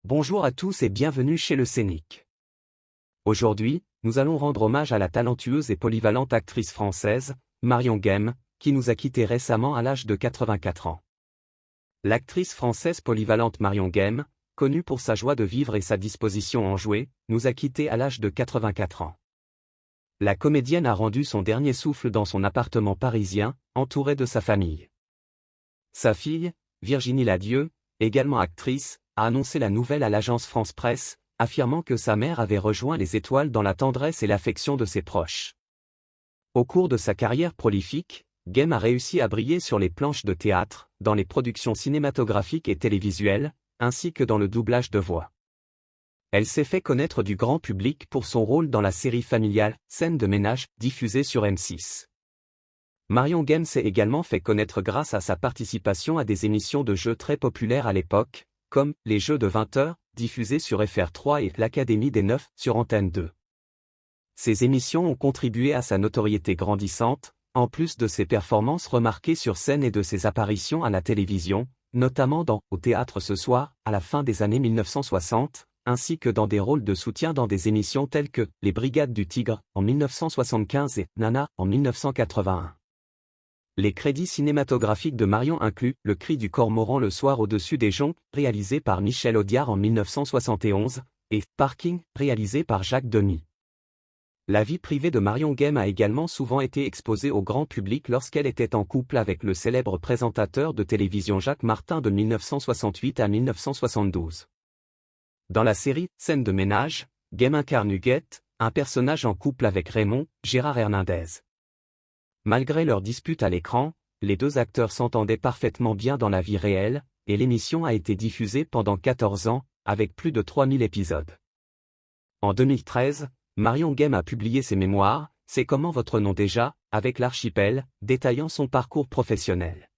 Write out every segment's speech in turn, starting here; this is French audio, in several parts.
Bonjour à tous et bienvenue chez le Scénic. Aujourd'hui, nous allons rendre hommage à la talentueuse et polyvalente actrice française, Marion Guesme, qui nous a quittés récemment à l'âge de 84 ans. L'actrice française polyvalente Marion Guesme, connue pour sa joie de vivre et sa disposition enjouée, nous a quittés à l'âge de 84 ans. La comédienne a rendu son dernier souffle dans son appartement parisien, entourée de sa famille. Sa fille, Virginie Ladieu, également actrice, a annoncé la nouvelle à l'agence France Presse, affirmant que sa mère avait rejoint les étoiles dans la tendresse et l'affection de ses proches. Au cours de sa carrière prolifique, Guesme a réussi à briller sur les planches de théâtre, dans les productions cinématographiques et télévisuelles, ainsi que dans le doublage de voix. Elle s'est fait connaître du grand public pour son rôle dans la série familiale « Scènes de ménage » diffusée sur M6. Marion Guesme s'est également fait connaître grâce à sa participation à des émissions de jeux très populaires à l'époque, comme les Jeux de 20h, diffusés sur FR3 et l'Académie des 9 sur Antenne 2. Ces émissions ont contribué à sa notoriété grandissante, en plus de ses performances remarquées sur scène et de ses apparitions à la télévision, notamment dans « Au théâtre ce soir » à la fin des années 1960, ainsi que dans des rôles de soutien dans des émissions telles que « Les Brigades du Tigre » en 1975 et « Nana » en 1981. Les crédits cinématographiques de Marion incluent Le Cri du Cormoran le soir au-dessus des joncs, réalisé par Michel Audiard en 1971, et Parking, réalisé par Jacques Demy. La vie privée de Marion Guesme a également souvent été exposée au grand public lorsqu'elle était en couple avec le célèbre présentateur de télévision Jacques Martin de 1968 à 1972. Dans la série « Scènes de ménage », Guesme incarne Huguette, un personnage en couple avec Raymond, Gérard Hernandez. Malgré leur dispute à l'écran, les deux acteurs s'entendaient parfaitement bien dans la vie réelle, et l'émission a été diffusée pendant 14 ans, avec plus de 3000 épisodes. En 2013, Marion Guesme a publié ses mémoires, C'est comment votre nom déjà, avec l'Archipel, détaillant son parcours professionnel.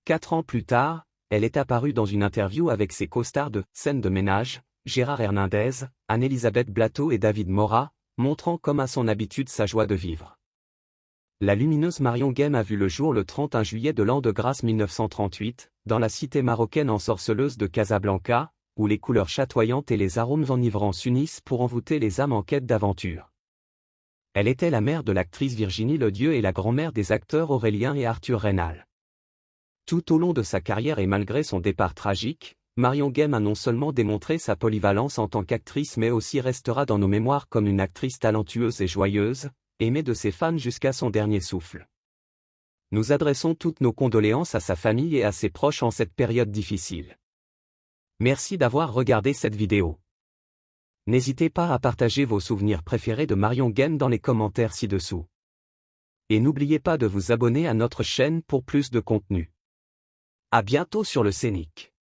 4 ans plus tard, elle est apparue dans une interview avec ses co-stars de « Scènes de ménage », Gérard Hernandez, Anne-Elisabeth Blateau et David Morat, montrant comme à son habitude sa joie de vivre. La lumineuse Marion Guesme a vu le jour le 31 juillet de l'an de grâce 1938, dans la cité marocaine ensorceleuse de Casablanca, où les couleurs chatoyantes et les arômes enivrants s'unissent pour envoûter les âmes en quête d'aventure. Elle était la mère de l'actrice Virginie Ladieu et la grand-mère des acteurs Aurélien et Arthur Raynal. Tout au long de sa carrière et malgré son départ tragique, Marion Guesme a non seulement démontré sa polyvalence en tant qu'actrice mais aussi restera dans nos mémoires comme une actrice talentueuse et joyeuse, aimée de ses fans jusqu'à son dernier souffle. Nous adressons toutes nos condoléances à sa famille et à ses proches en cette période difficile. Merci d'avoir regardé cette vidéo. N'hésitez pas à partager vos souvenirs préférés de Marion Guesme dans les commentaires ci-dessous. Et n'oubliez pas de vous abonner à notre chaîne pour plus de contenu. À bientôt sur le Scénic.